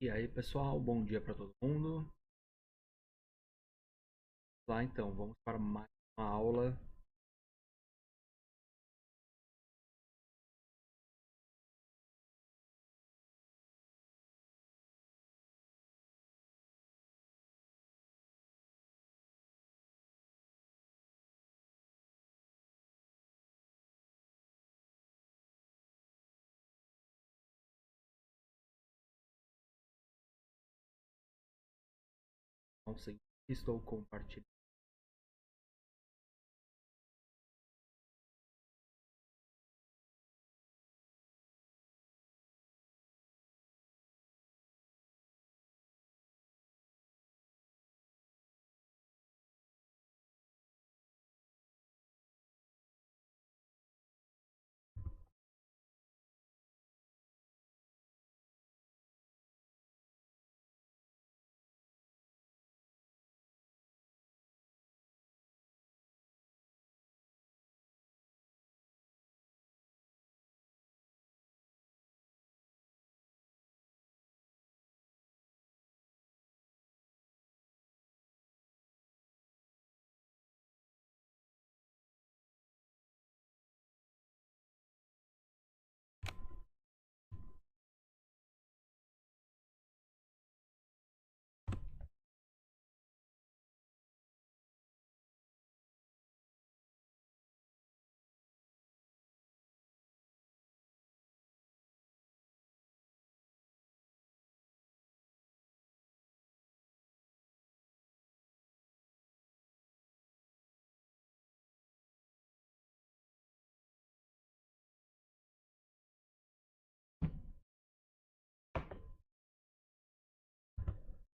E aí, pessoal, bom dia para todo mundo. Lá então, vamos para mais uma aula. Não sei, estou compartilhando.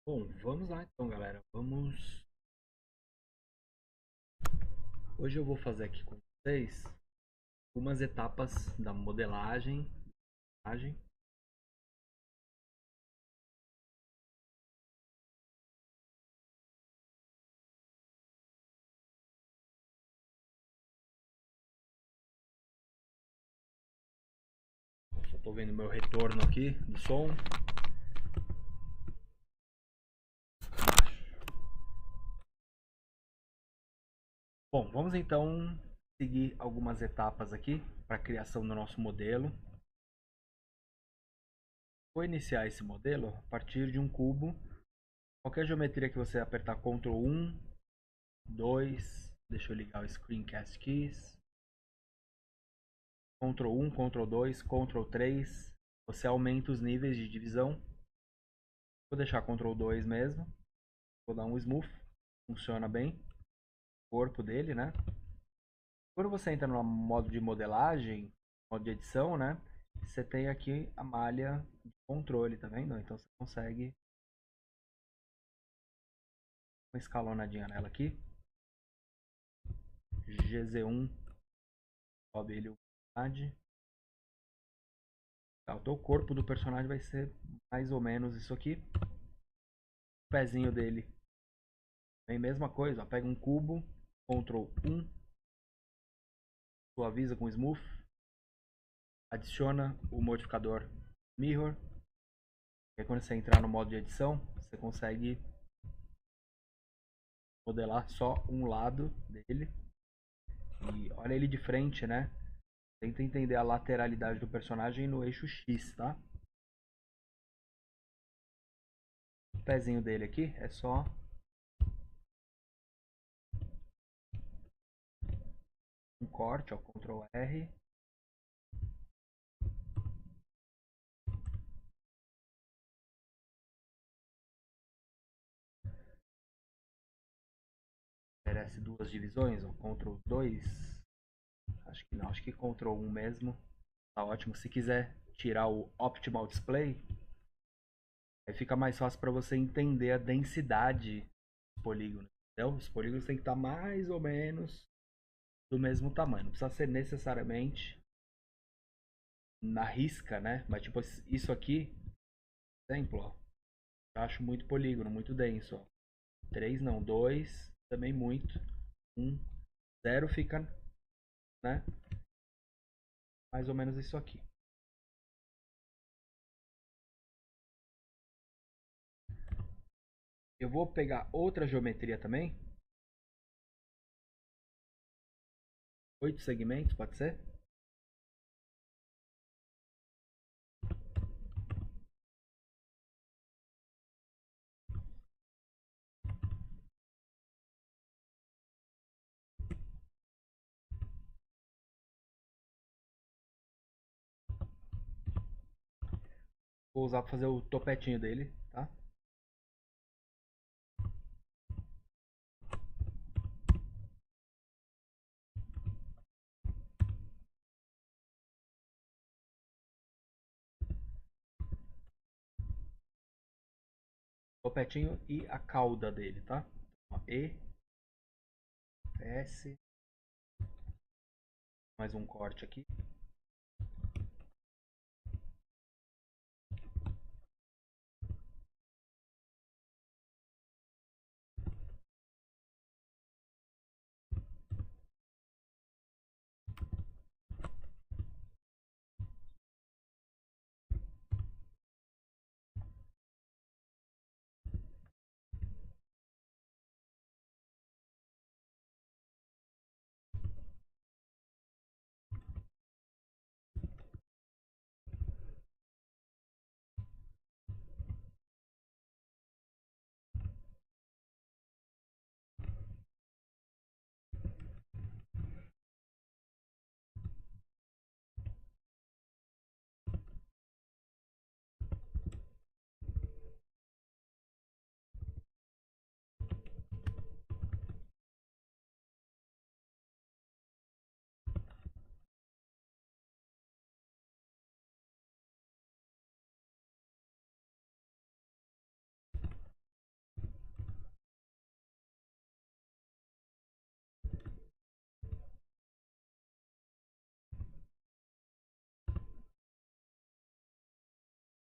Bom, vamos lá então, galera. Vamos. Hoje eu vou fazer aqui com vocês algumas etapas da modelagem. Só estou vendo meu retorno aqui do som. Bom, vamos então seguir algumas etapas aqui para a criação do nosso modelo. Vou iniciar esse modelo a partir de um cubo. Qualquer geometria que você apertar Ctrl 1, 2, deixa eu ligar o Screencast Keys, Ctrl 1, Ctrl 2, Ctrl 3, você aumenta os níveis de divisão. Vou deixar Ctrl 2 mesmo, vou dar um Smooth, funciona bem, o corpo dele, né? Quando você entra no modo de modelagem, modo de edição, né? Você tem aqui a malha de controle, tá vendo? Então você consegue uma escalonadinha nela aqui. GZ1, sobe ele o tá, então, o corpo do personagem vai ser mais ou menos isso aqui. O pezinho dele vem a mesma coisa, ó, pega um cubo, Ctrl 1, suaviza com Smooth, adiciona o modificador Mirror, e aí quando você entrar no modo de edição, você consegue modelar só um lado dele. E olha ele de frente, né? Tenta entender a lateralidade do personagem no eixo X, tá? O pezinho dele aqui é só um corte, ó, Ctrl R. Merece duas divisões, ó, Ctrl 2. Acho que não, acho que Ctrl 1 mesmo. Tá ótimo. Se quiser tirar o Optimal Display, aí fica mais fácil para você entender a densidade dos polígonos. Entendeu? Os polígonos têm que estar mais ou menos do mesmo tamanho. Não precisa ser necessariamente na risca, né? Mas tipo, isso aqui, exemplo, ó. Eu acho muito polígono, muito denso, ó. 3 não, 2 também muito. 1, 0 fica, né? Mais ou menos isso aqui. Eu vou pegar outra geometria também. 8 segmentos, pode ser? Vou usar para fazer o topetinho dele, tá? Topetinho e a cauda dele, tá? Ó, E, S, mais um corte aqui.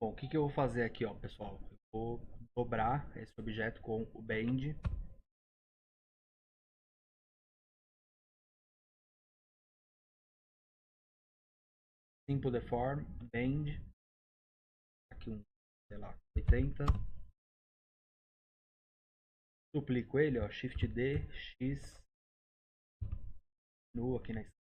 Bom, o que, que eu vou fazer aqui, ó, pessoal? Eu vou dobrar esse objeto com o Bend. Simple Deform, Bend. Aqui um, sei lá, 80. Duplico ele, ó, Shift D, X, nu aqui na esquerda.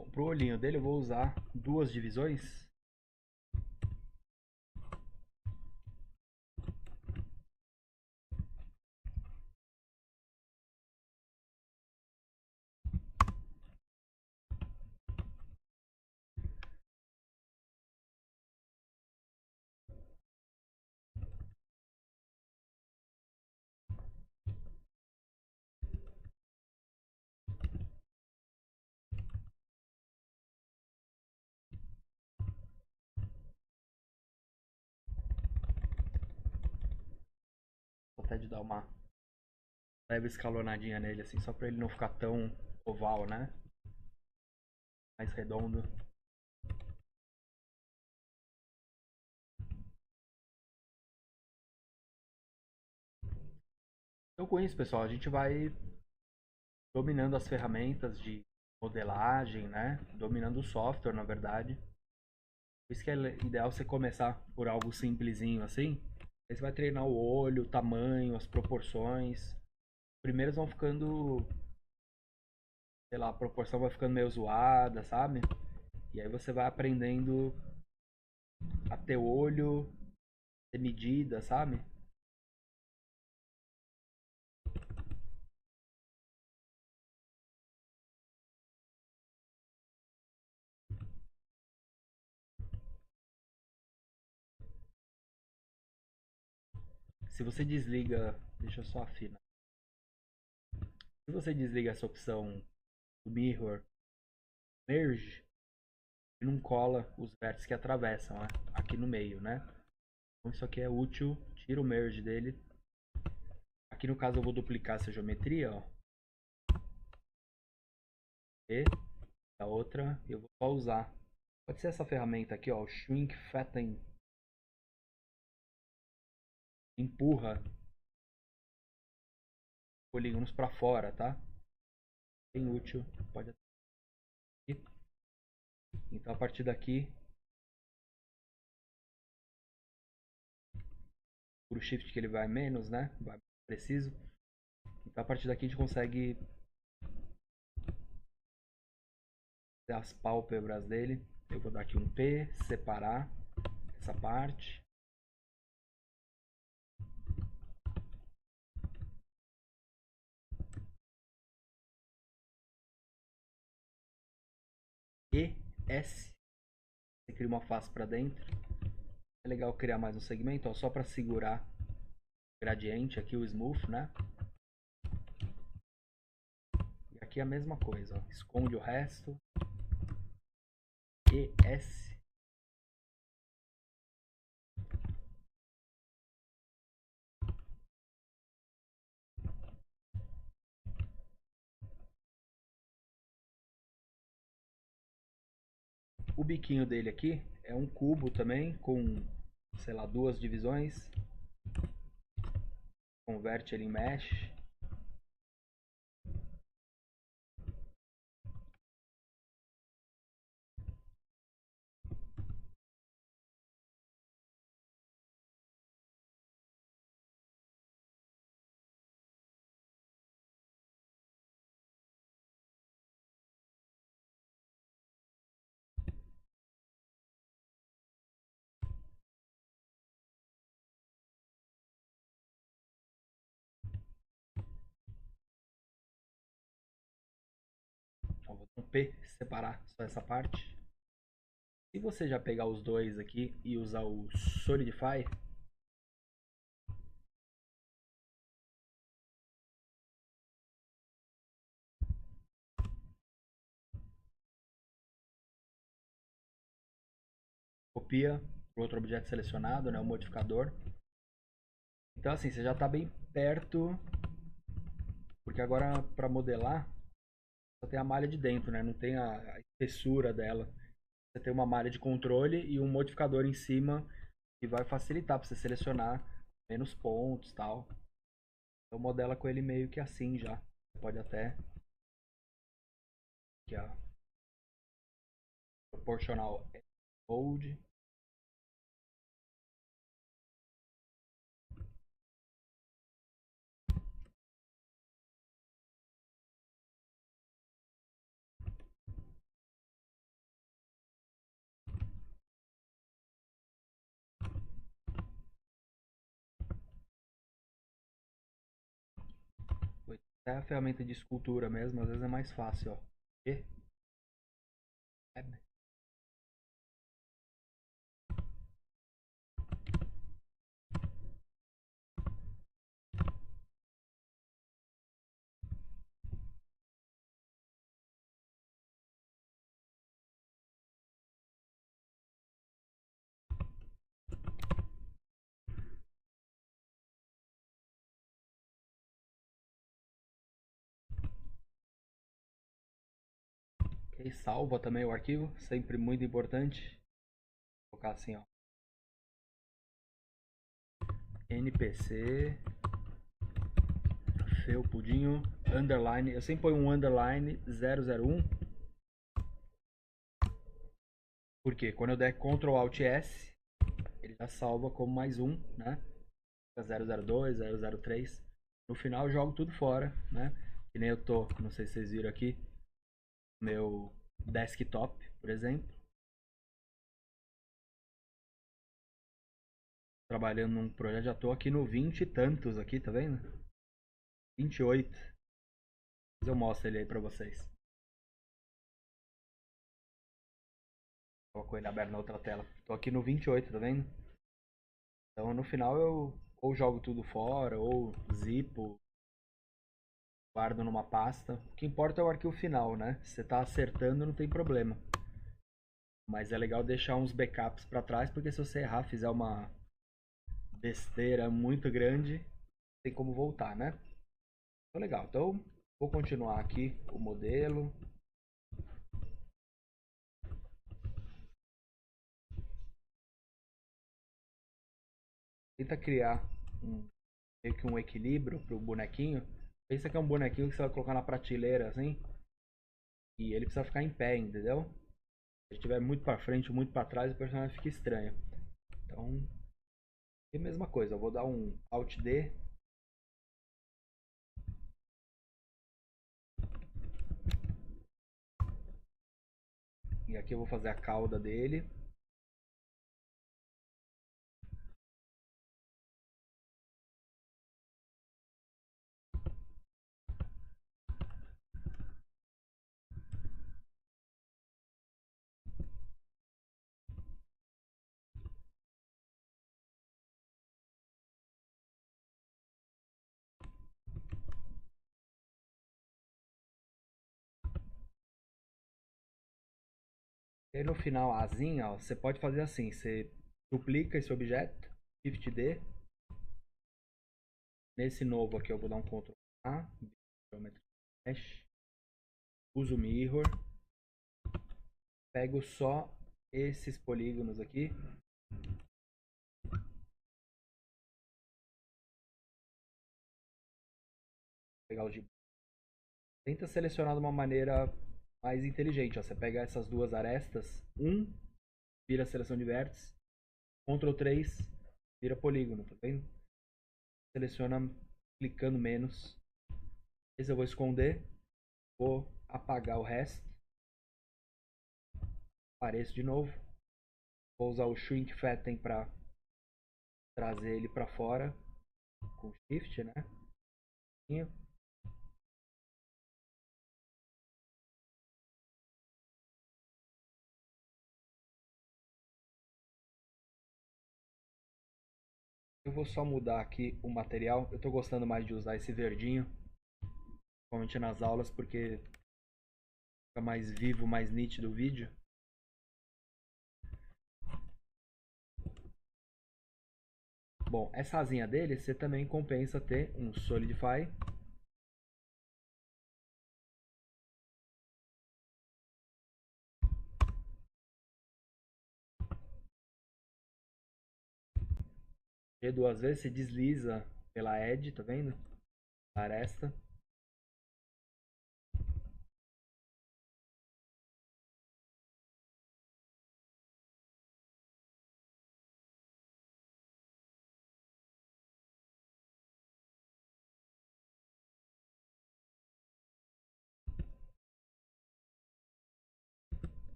Bom, pro olhinho dele eu vou usar duas divisões. Vou até de dar uma leve escalonadinha nele, assim, só pra ele não ficar tão oval, né? Mais redondo. Então com isso, pessoal, a gente vai dominando as ferramentas de modelagem, né? Dominando o software, na verdade. Por isso que é ideal você começar por algo simplesinho assim. Aí você vai treinar o olho, o tamanho, as proporções. Primeiros vão ficando, sei lá, a proporção vai ficando meio zoada, sabe? E aí você vai aprendendo a ter olho, ter medida, sabe? Se você desliga, deixa eu só afinar. Se você desliga essa opção do mirror merge, ele não cola os vértices que atravessam, né? Aqui no meio, né? Então isso aqui é útil, tira o merge dele. Aqui no caso eu vou duplicar essa geometria, ó. E a outra eu vou só usar. Pode ser essa ferramenta aqui, ó, o Shrink Fatten. Empurra polígonos para fora, tá? Bem útil. Pode. Então a partir daqui, por shift que ele vai menos, né? Vai mais preciso. Então a partir daqui a gente consegue ter as pálpebras dele. Eu vou dar aqui um P, separar essa parte. E, S. Você cria uma face para dentro. É legal criar mais um segmento, ó, só para segurar o gradiente aqui, o smooth, né? E aqui é a mesma coisa, ó. Esconde o resto. E, S. O biquinho dele aqui é um cubo também, com, sei lá, duas divisões. Converte ele em mesh. Então, vou dar um P, separar só essa parte. Se você já pegar os dois aqui e usar o Solidify, copia para outro objeto selecionado, né, o modificador. Então assim, você já está bem perto, porque agora para modelar só tem a malha de dentro, né? Não tem a espessura dela. Você tem uma malha de controle e um modificador em cima que vai facilitar para você selecionar menos pontos, tal. Então modela com ele meio que assim já. Você pode até aqui, ó, proporcional mode. Até a ferramenta de escultura mesmo, às vezes é mais fácil, ó. E, Ok, salva também o arquivo, sempre muito importante. Vou colocar assim, ó. npc felpudinho underline, eu sempre ponho um underline 001. Porque quando eu der Ctrl Alt S, ele já salva como mais um, né? 002, 003. No final eu jogo tudo fora, né? Que nem eu tô, não sei se vocês viram aqui, meu desktop, por exemplo. Trabalhando num projeto, já tô aqui no 20 e tantos aqui, tá vendo? 28. Mas eu mostro ele aí pra vocês. Tô com ele aberto na outra tela. Tô aqui no 28, tá vendo? Então no final eu ou jogo tudo fora, ou zipo, guardo numa pasta. O que importa é o arquivo final, né? Se você tá acertando, não tem problema. Mas é legal deixar uns backups para trás, porque se você errar, fizer uma besteira muito grande, tem como voltar, né? Então, legal. Então, vou continuar aqui o modelo. Tenta criar meio que um equilíbrio pro bonequinho. Pensa que é um bonequinho que você vai colocar na prateleira, assim, e ele precisa ficar em pé, entendeu? Se estiver muito para frente, muito para trás, o personagem fica estranho. Então, é a mesma coisa. Eu vou dar um Alt D. E aqui eu vou fazer a cauda dele. E aí no final, a asinha, ó, você pode fazer assim, você duplica esse objeto, Shift D. Nesse novo aqui eu vou dar um Ctrl A, Geometry Mesh, uso Mirror, pego só esses polígonos aqui, pegar os de... Tenta selecionar de uma maneira mais inteligente, ó. Você pega essas duas arestas, vira seleção de vértices, Ctrl 3, vira polígono, tá vendo? Seleciona clicando menos. Esse eu vou esconder, vou apagar o resto, apareço de novo, vou usar o Shrink Fatten para trazer ele para fora com Shift, né? Eu vou só mudar aqui o material. Eu tô gostando mais de usar esse verdinho, principalmente nas aulas, porque fica mais vivo, mais nítido o vídeo. Bom, essa asinha dele, você também compensa ter um Solidify. E duas vezes, você desliza pela edge, tá vendo? A aresta.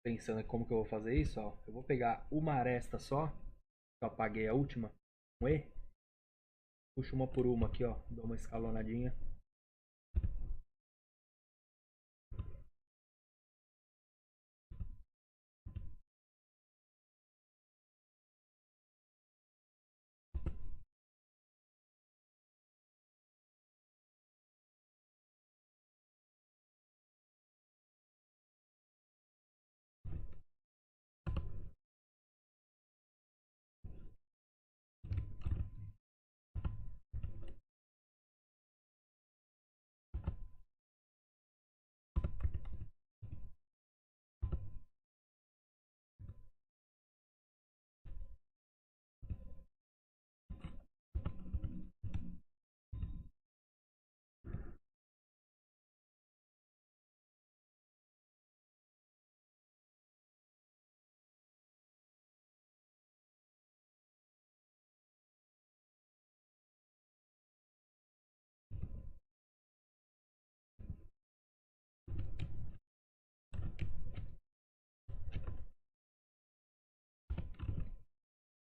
Pensando em como que eu vou fazer isso, ó. Eu vou pegar uma aresta só, que eu apaguei a última, um E. Puxo uma por uma aqui, ó. Dou uma escalonadinha.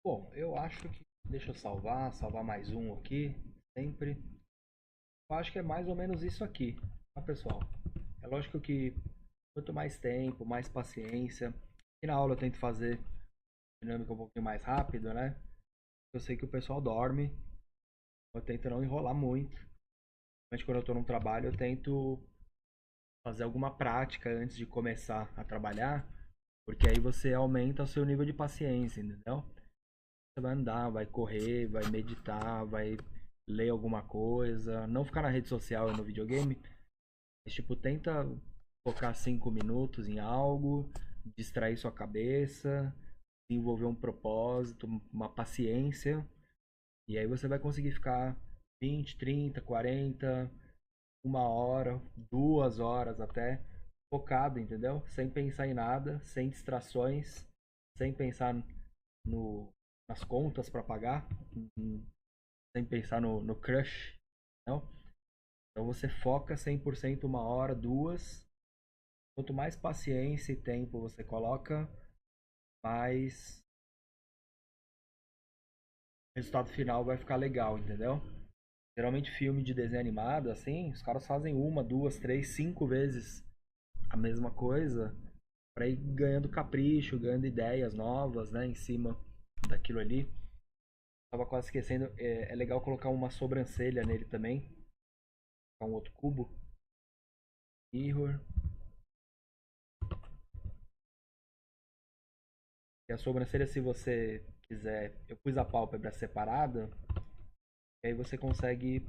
Bom, eu acho que. Deixa eu salvar mais um aqui, sempre. Eu acho que é mais ou menos isso aqui, tá, pessoal? É lógico que quanto mais tempo, mais paciência. E na aula eu tento fazer dinâmica um pouquinho mais rápido, né? Eu sei que o pessoal dorme, eu tento não enrolar muito. Mas quando eu tô num trabalho, eu tento fazer alguma prática antes de começar a trabalhar, porque aí você aumenta o seu nível de paciência, entendeu? Você vai andar, vai correr, vai meditar, vai ler alguma coisa, não ficar na rede social e no videogame, mas tipo, tenta focar 5 minutos em algo, distrair sua cabeça, desenvolver um propósito, uma paciência, e aí você vai conseguir ficar 20, 30, 40, 1 hora, 2 horas até, focado, entendeu? Sem pensar em nada, sem distrações, sem pensar no, nas contas para pagar, sem pensar no crush, não? Então você foca 100% 1 hora, duas. Quanto mais paciência e tempo você coloca, mais o resultado final vai ficar legal, entendeu? Geralmente filme de desenho animado, assim, os caras fazem 1, 2, 3, 5 vezes a mesma coisa para ir ganhando capricho, ganhando ideias novas, né, em cima daquilo ali. Tava quase esquecendo, é legal colocar uma sobrancelha nele também, um outro cubo, mirror. E a sobrancelha, se você quiser, eu pus a pálpebra separada, e aí você consegue.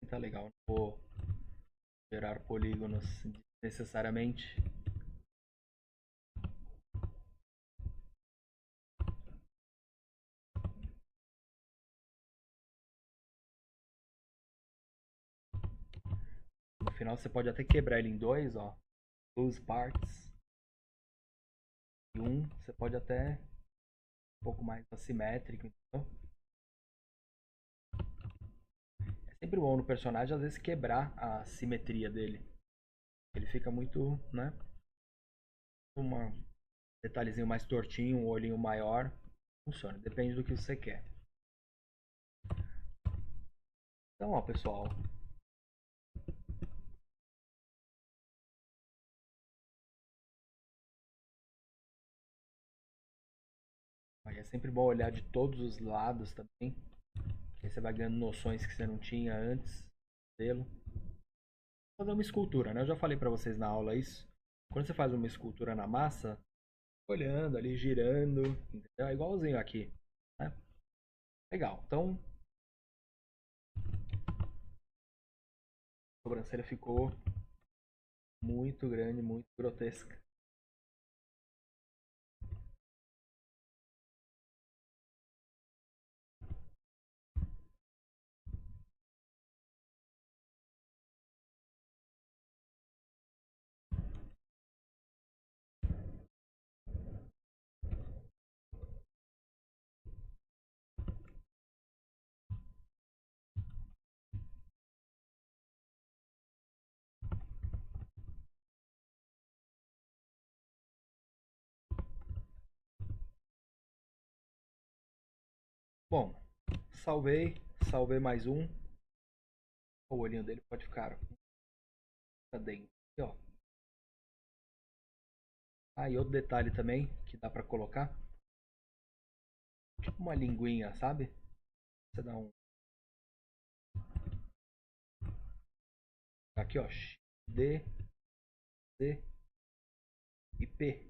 Tá legal, não vou gerar polígonos necessariamente. No final você pode até quebrar ele em dois, ó. Duas partes. E você pode até um pouco mais assimétrico, entendeu? É sempre bom no personagem, às vezes, quebrar a simetria dele. Ele fica muito, né? Um detalhezinho mais tortinho, um olhinho maior. Funciona, depende do que você quer. Então, ó, pessoal. Aí é sempre bom olhar de todos os lados também. Aí você vai ganhando noções que você não tinha antes dele. Fazer uma escultura, né? Eu já falei pra vocês na aula isso. Quando você faz uma escultura na massa, olhando ali, girando, entendeu? É igualzinho aqui, né? Legal. Então, a sobrancelha ficou muito grande, muito grotesca. Bom, salvei mais um. O olhinho dele pode ficar pra dentro. Aqui, ó. Ah, e outro detalhe também que dá pra colocar, tipo uma linguinha, sabe? Você dá um aqui, ó, X, D, C e P.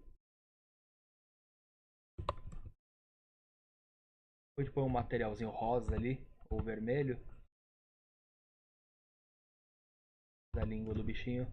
Depois põe um materialzinho rosa ali ou vermelho da língua do bichinho.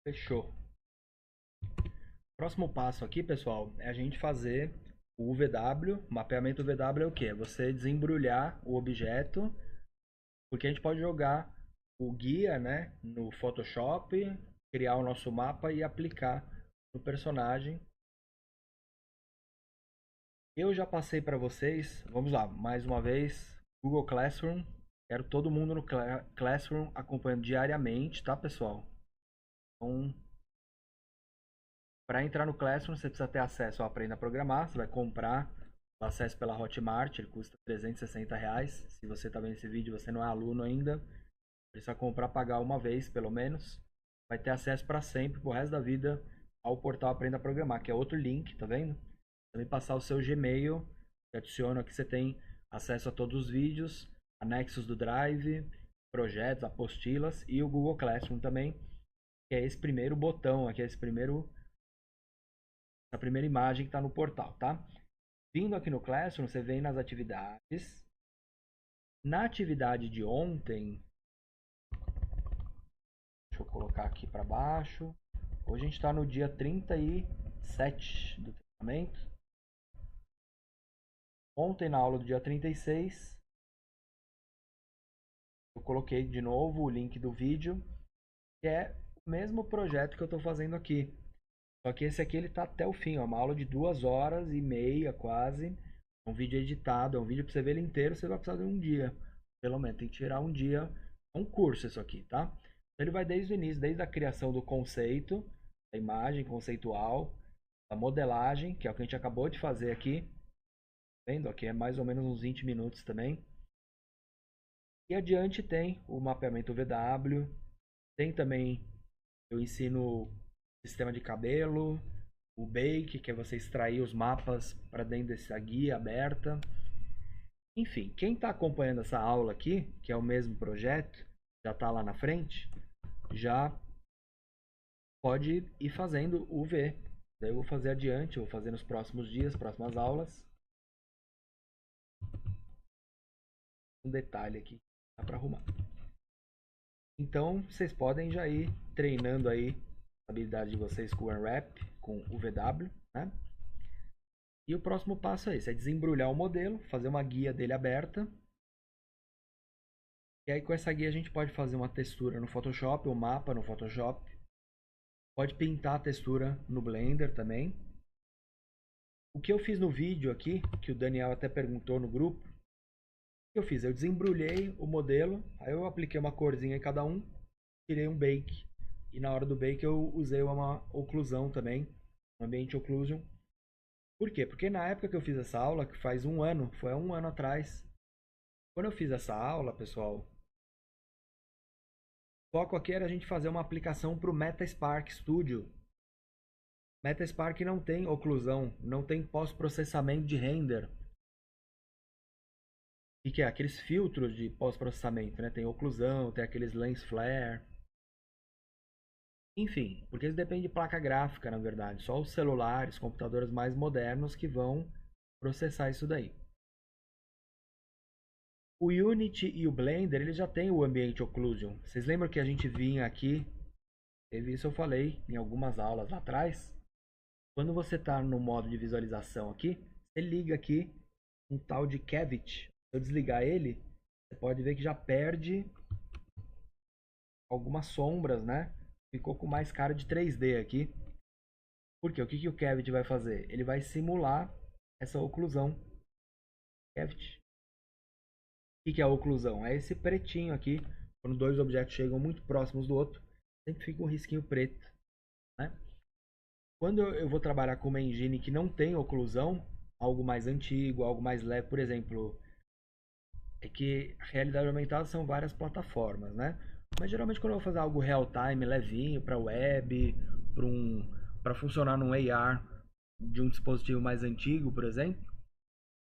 Fechou. Próximo passo aqui, pessoal, é a gente fazer o UVW. Mapeamento UVW é o quê? É você desembrulhar o objeto, porque a gente pode jogar o guia, né, no Photoshop, criar o nosso mapa e aplicar no personagem. Eu já passei para vocês, vamos lá, mais uma vez, Google Classroom. Quero todo mundo no Classroom acompanhando diariamente, tá, pessoal? Então, para entrar no Classroom, você precisa ter acesso ao Aprenda a Programar. Você vai comprar o acesso pela Hotmart, ele custa R$ 360. Se você está vendo esse vídeo e você não é aluno ainda, precisa comprar, pagar uma vez pelo menos. Vai ter acesso para sempre, pro resto da vida, ao portal Aprenda a Programar, que é outro link, tá vendo? Também passar o seu Gmail, que adiciona aqui, você tem acesso a todos os vídeos, anexos do Drive, projetos, apostilas e o Google Classroom também, que é esse primeiro botão aqui, essa primeira imagem que está no portal, tá? Vindo aqui no Classroom, você vem nas atividades. Na atividade de ontem, deixa eu colocar aqui para baixo. Hoje a gente está no dia 37 do treinamento. Ontem, na aula do dia 36, eu coloquei de novo o link do vídeo, que é o mesmo projeto que eu estou fazendo aqui. Só que esse aqui ele tá até o fim, ó, uma aula de 2 horas e meia quase. É um vídeo editado, é um vídeo para você ver ele inteiro, você vai precisar de um dia. Pelo menos, tem que tirar um dia. É um curso isso aqui, tá? Ele vai desde o início, desde a criação do conceito, da imagem conceitual, a modelagem, que é o que a gente acabou de fazer aqui. Vendo? Aqui é mais ou menos uns 20 minutos também. E adiante tem o mapeamento VW, tem também, eu ensino sistema de cabelo, o Bake, que é você extrair os mapas para dentro dessa guia aberta. Enfim, quem está acompanhando essa aula aqui, que é o mesmo projeto, já está lá na frente, já pode ir fazendo o V. Daí eu vou fazer adiante, eu vou fazer nos próximos dias, próximas aulas. Um detalhe aqui, dá para arrumar. Então, vocês podem já ir treinando aí a habilidade de vocês com o Unwrap, com o VW, né? E o próximo passo é esse, é desembrulhar o modelo, fazer uma guia dele aberta. E aí com essa guia a gente pode fazer uma textura no Photoshop, um mapa no Photoshop. Pode pintar a textura no Blender também. O que eu fiz no vídeo aqui, que o Daniel até perguntou no grupo, o que eu fiz? Eu desembrulhei o modelo, aí eu apliquei uma corzinha em cada um, tirei um bake. E na hora do bake eu usei uma oclusão também, um Ambient Occlusion. Por quê? Porque na época que eu fiz essa aula, que faz um ano, foi há um ano atrás, quando eu fiz essa aula, pessoal, o foco aqui era a gente fazer uma aplicação para o MetaSpark Studio. MetaSpark não tem oclusão, não tem pós-processamento de render. O que é? Aqueles filtros de pós-processamento, né? Tem oclusão, tem aqueles lens flare. Enfim, porque isso depende de placa gráfica, na verdade. Só os celulares, computadores mais modernos que vão processar isso daí. O Unity e o Blender, ele já tem o Ambient Occlusion. Vocês lembram que a gente vinha aqui, teve isso eu falei em algumas aulas lá atrás. Quando você está no modo de visualização aqui, você liga aqui um tal de Cavity. Se eu desligar ele, você pode ver que já perde algumas sombras, né? Ficou com mais cara de 3D aqui. Por quê? O que o Cavity vai fazer? Ele vai simular essa oclusão. Cavity. O que é a oclusão? É esse pretinho aqui. Quando dois objetos chegam muito próximos do outro, sempre fica um risquinho preto, né? Quando eu vou trabalhar com uma engine que não tem oclusão, algo mais antigo, algo mais leve, por exemplo, é que a realidade aumentada são várias plataformas, né? Mas geralmente quando eu vou fazer algo real time, levinho, para web, para funcionar num AR de um dispositivo mais antigo, por exemplo,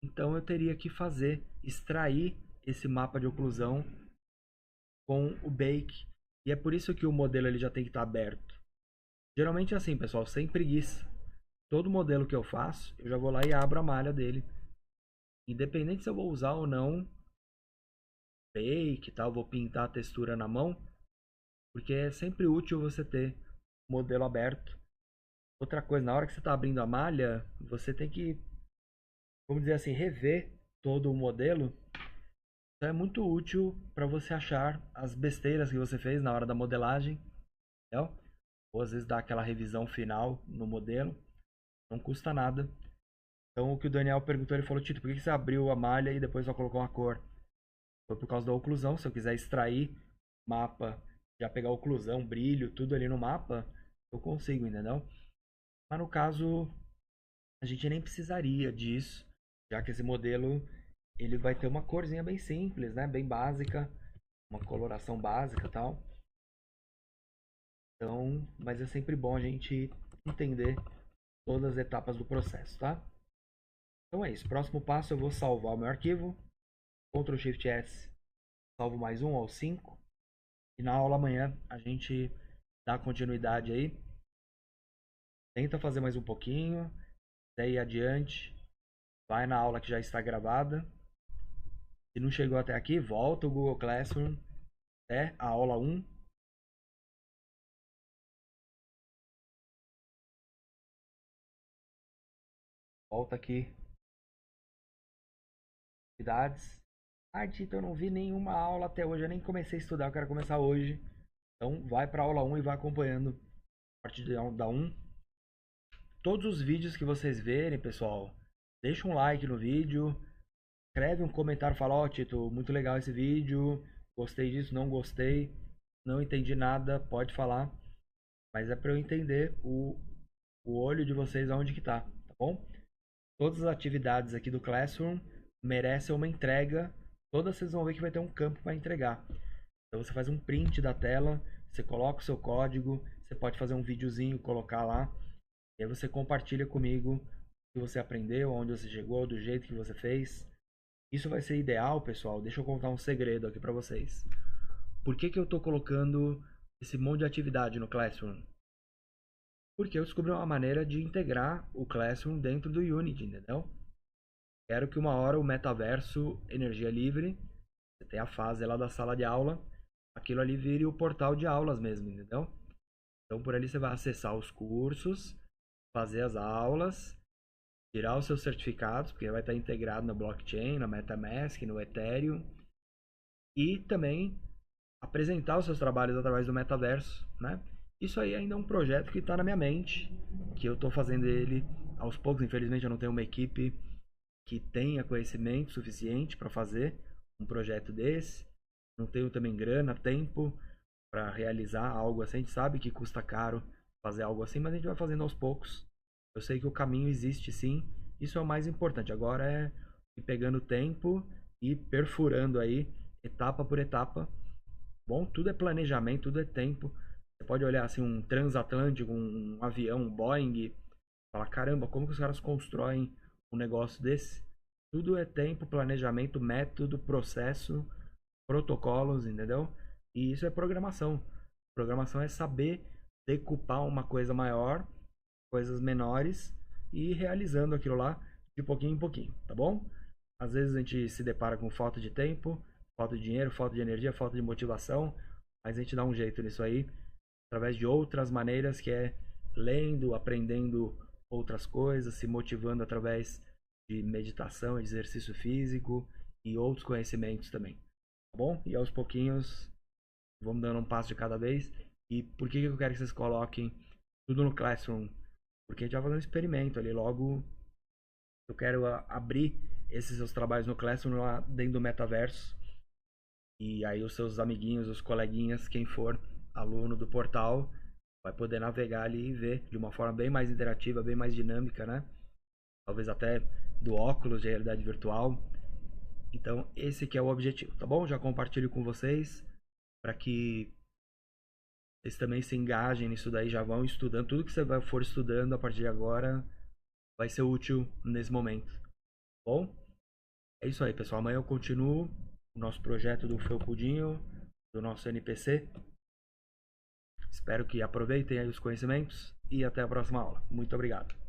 então eu teria que extrair esse mapa de oclusão com o Bake. E é por isso que o modelo ele já tem que estar aberto. Geralmente é assim, pessoal, sem preguiça. Todo modelo que eu faço, eu já vou lá e abro a malha dele. Independente se eu vou usar ou não Bake e tal, vou pintar a textura na mão, porque é sempre útil você ter modelo aberto. Outra coisa, na hora que você está abrindo a malha, você tem que, vamos dizer assim, rever todo o modelo. Então é muito útil para você achar as besteiras que você fez na hora da modelagem, entendeu? Ou às vezes dar aquela revisão final no modelo, não custa nada. Então o que o Daniel perguntou, ele falou: Tito, por que você abriu a malha e depois só colocou uma cor? Foi por causa da oclusão. Se eu quiser extrair mapa, já pegar oclusão, brilho, tudo ali no mapa, eu consigo, entendeu? Mas no caso, a gente nem precisaria disso, já que esse modelo ele vai ter uma corzinha bem simples, né? Bem básica, uma coloração básica e tal. Então, mas é sempre bom a gente entender todas as etapas do processo, tá? Então é isso. Próximo passo, eu vou salvar o meu arquivo. Ctrl Shift S, salvo mais um, ao 5. E na aula amanhã a gente dá continuidade aí. Tenta fazer mais um pouquinho. Daí adiante, vai na aula que já está gravada. Se não chegou até aqui, volta o Google Classroom até a aula 1. Volta aqui. Atividades. Ah, Tito, eu não vi nenhuma aula até hoje. Eu nem comecei a estudar, eu quero começar hoje. Então vai para a aula 1 e vai acompanhando a partir da 1. Todos os vídeos que vocês verem, pessoal, deixa um like no vídeo, escreve um comentário, fala: ó, Tito, muito legal esse vídeo, gostei disso, não gostei, não entendi nada, pode falar. Mas é para eu entender o olho de vocês aonde que tá bom? Todas as atividades aqui do Classroom merecem uma entrega. Todas vocês vão ver que vai ter um campo para entregar. Então você faz um print da tela, você coloca o seu código, você pode fazer um videozinho, colocar lá, e aí você compartilha comigo o que você aprendeu, onde você chegou, do jeito que você fez. Isso vai ser ideal, pessoal. Deixa eu contar um segredo aqui para vocês. Por que eu estou colocando esse monte de atividade no Classroom? Porque eu descobri uma maneira de integrar o Classroom dentro do Unity, entendeu? Quero que uma hora o metaverso energia livre, você tem a fase lá da sala de aula, aquilo ali vire o portal de aulas mesmo, entendeu? Então por ali você vai acessar os cursos, fazer as aulas, tirar os seus certificados, porque vai estar integrado na blockchain, na MetaMask, no Ethereum, e também apresentar os seus trabalhos através do metaverso, né? Isso aí ainda é um projeto que está na minha mente, que eu estou fazendo ele aos poucos. Infelizmente eu não tenho uma equipe que tenha conhecimento suficiente para fazer um projeto desse. Não tenho também grana, tempo para realizar algo assim. A gente sabe que custa caro fazer algo assim, mas a gente vai fazendo aos poucos. Eu sei que o caminho existe sim. Isso é o mais importante. Agora é ir pegando tempo e perfurando aí etapa por etapa. Bom, tudo é planejamento, tudo é tempo. Você pode olhar assim um transatlântico, um avião, um Boeing, falar: caramba, como que os caras constroem um negócio desse? Tudo é tempo, planejamento, método, processo, protocolos, entendeu? E isso é programação. Programação é saber decupar uma coisa maior, coisas menores, e ir realizando aquilo lá de pouquinho em pouquinho, tá bom? Às vezes a gente se depara com falta de tempo, falta de dinheiro, falta de energia, falta de motivação, mas a gente dá um jeito nisso aí, através de outras maneiras, que é lendo, aprendendo outras coisas, se motivando através de meditação, exercício físico e outros conhecimentos também, tá bom? E aos pouquinhos vamos dando um passo de cada vez. E por que eu quero que vocês coloquem tudo no Classroom? Porque a gente vai fazer um experimento ali. Logo eu quero abrir esses seus trabalhos no Classroom lá dentro do metaverso. E aí os seus amiguinhos, os coleguinhas, quem for aluno do portal, vai poder navegar ali e ver de uma forma bem mais interativa, bem mais dinâmica, né? Talvez até do óculos de realidade virtual. Então esse que é o objetivo, tá bom? Já compartilho com vocês para que vocês também se engajem nisso daí, já vão estudando. Tudo que você for estudando a partir de agora vai ser útil nesse momento, tá bom? É isso aí, pessoal. Amanhã eu continuo o nosso projeto do Felpudinho, do nosso NPC. Espero que aproveitem aí os conhecimentos e até a próxima aula. Muito obrigado.